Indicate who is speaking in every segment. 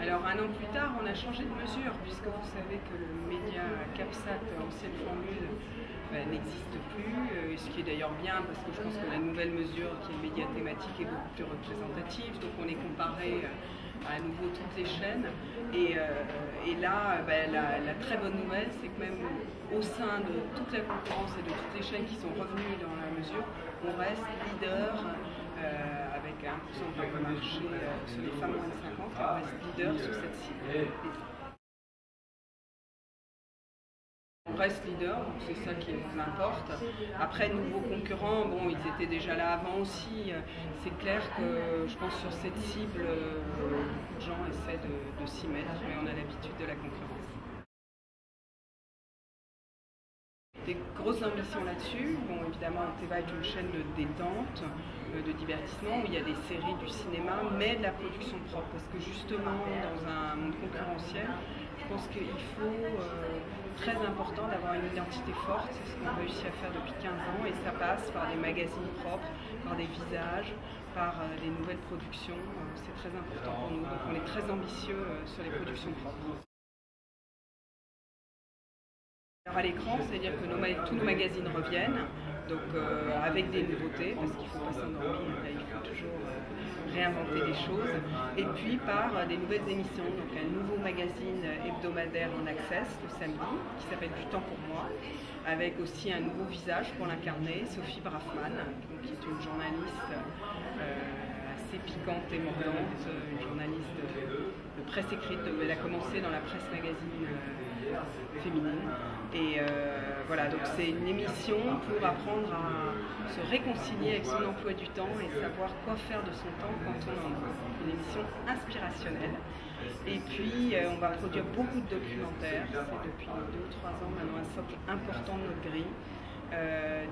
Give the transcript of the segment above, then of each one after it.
Speaker 1: Alors un an plus tard, on a changé de mesure puisque vous savez que le média CAPSAT ancienne formule n'existe plus, ce qui est d'ailleurs bien parce que je pense que la nouvelle mesure qui est le média thématique est beaucoup plus représentative, donc on est comparé à nouveau toutes les chaînes et là la très bonne nouvelle c'est que même au sein de toute la concurrence et de toutes les chaînes qui sont revenues dans la mesure, on reste leader avec un pourcentage de marché sur les femmes moins de 50 et on reste leader sur cette cible. On reste leader, donc c'est ça qui nous importe. Après, nouveaux concurrents, bon, ils étaient déjà là avant aussi. C'est clair que je pense sur cette cible, beaucoup de gens essaient de s'y mettre, mais on a l'habitude de la concurrence. Des grosses ambitions là-dessus. Bon, évidemment, Teva est une chaîne de détente, de divertissement, où il y a des séries du cinéma, mais de la production propre. Parce que justement, dans un monde concurrentiel, je pense qu'il faut, très important, d'avoir une identité forte. C'est ce qu'on réussit à faire depuis 15 ans, et ça passe par des magazines propres, par des visages, par des nouvelles productions. C'est très important pour nous. Donc on est très ambitieux sur les productions propres. Alors à l'écran, c'est-à-dire que tous nos magazines reviennent, donc avec des nouveautés, parce qu'il ne faut pas s'endormir, il faut toujours réinventer des choses, et puis par des nouvelles émissions, donc un nouveau magazine hebdomadaire en access le samedi, qui s'appelle Du temps pour moi, avec aussi un nouveau visage pour l'incarner, Sophie Braffman, qui est une journaliste assez piquante et mordante, une journaliste de presse écrite, elle a commencé dans la presse magazine féminine. Et voilà, donc c'est une émission pour apprendre à se réconcilier avec son emploi du temps et savoir quoi faire de son temps quand on en a. Une émission inspirationnelle. Et puis on va produire beaucoup de documentaires, c'est depuis 2 ou 3 ans maintenant un socle important de notre grille.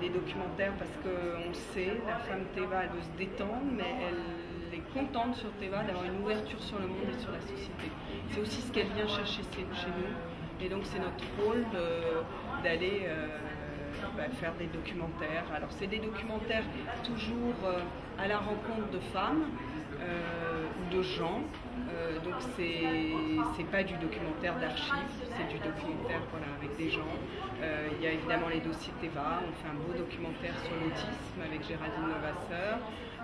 Speaker 1: Des documentaires parce qu'on sait, la femme Teva elle veut se détendre, mais elle est contente sur Teva d'avoir une ouverture sur le monde et sur la société. C'est aussi ce qu'elle vient chercher chez nous. Et donc c'est notre rôle d'aller faire des documentaires. Alors c'est des documentaires toujours à la rencontre de femmes ou de gens. Donc c'est pas du documentaire d'archives, c'est du documentaire avec des gens. Il y a évidemment les dossiers Teva, on fait un beau documentaire sur l'autisme avec Géraldine Levasseur.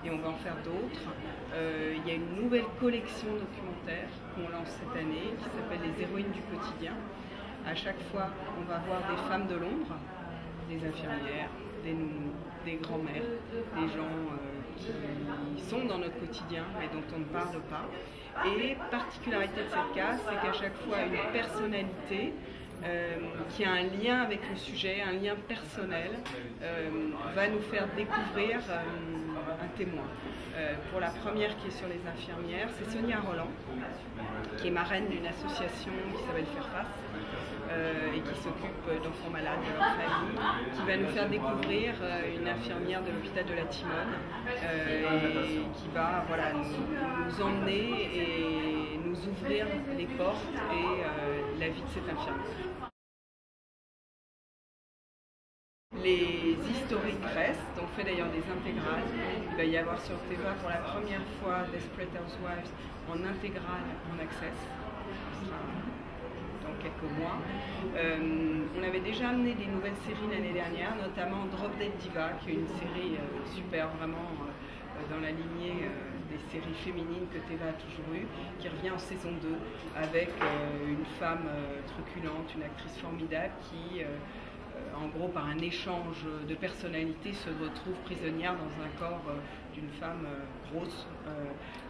Speaker 1: Et on va en faire d'autres. Il y a une nouvelle collection documentaire qu'on lance cette année qui s'appelle Les héroïnes du quotidien. À chaque fois, on va voir des femmes de l'ombre, des infirmières, des nounous, des grands-mères, des gens qui sont dans notre quotidien mais dont on ne parle pas. Et particularité de cette case, c'est qu'à chaque fois, une personnalité qui a un lien avec le sujet, un lien personnel, va nous faire découvrir un témoin. Pour la première qui est sur les infirmières, c'est Sonia Roland, qui est marraine d'une association qui s'appelle Faire Face et qui s'occupe d'enfants malades, de leur famille, qui va nous faire découvrir une infirmière de l'hôpital de la Timone et qui va nous emmener et nous ouvrir les portes et la vie de cette infirmière. Les historiques restent, on fait d'ailleurs des intégrales. Il va y avoir sur Teva pour la première fois Desperate Housewives en intégrale en access, dans quelques mois. On avait déjà amené des nouvelles séries l'année dernière, notamment Drop Dead Diva, qui est une série super, vraiment dans la lignée des séries féminines que Teva a toujours eues, qui revient en saison 2 avec une femme truculente, une actrice formidable qui en gros par un échange de personnalités se retrouve prisonnière dans un corps d'une femme grosse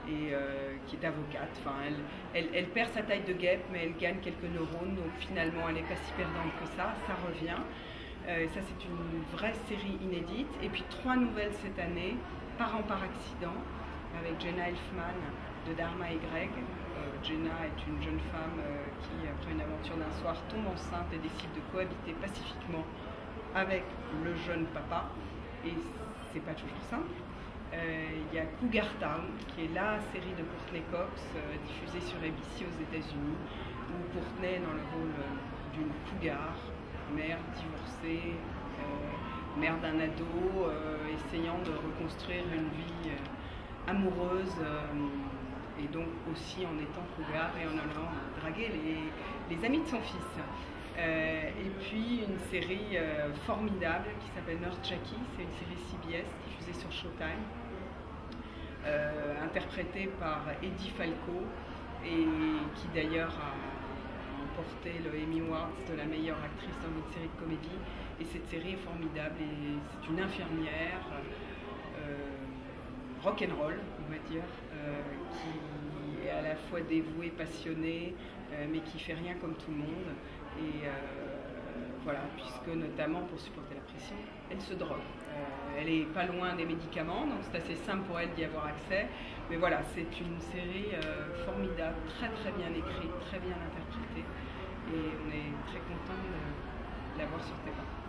Speaker 1: et qui est avocate. Enfin, elle perd sa taille de guêpe mais elle gagne quelques neurones, donc finalement elle n'est pas si perdante que ça revient. Ça c'est une vraie série inédite. Et puis 3 nouvelles cette année, Parents par accident, avec Jenna Elfman de Dharma et Greg. Jenna est une jeune femme qui, après une aventure d'un soir, tombe enceinte et décide de cohabiter pacifiquement avec le jeune papa. Et c'est pas toujours simple. Il y a Cougar Town, qui est la série de Courtney Cox, diffusée sur ABC aux États-Unis, où Courtney est dans le rôle d'une cougar, mère divorcée, mère d'un ado, essayant de reconstruire une vie amoureuse et donc aussi en étant cougar et en allant draguer les amis de son fils. Et puis une série formidable qui s'appelle Nurse Jackie, c'est une série CBS diffusée sur Showtime, interprétée par Edie Falco, et qui d'ailleurs a remporté le Emmy Awards de la meilleure actrice dans une série de comédie. Et cette série est formidable, et c'est une infirmière rock'n'roll, on va dire, qui est à la fois dévouée, passionnée, mais qui fait rien comme tout le monde. Et voilà, puisque notamment pour supporter la pression, elle se drogue. Elle est pas loin des médicaments, donc c'est assez simple pour elle d'y avoir accès. Mais voilà, c'est une série formidable, très très bien écrite, très bien interprétée, et on est très content de l'avoir sur TF1.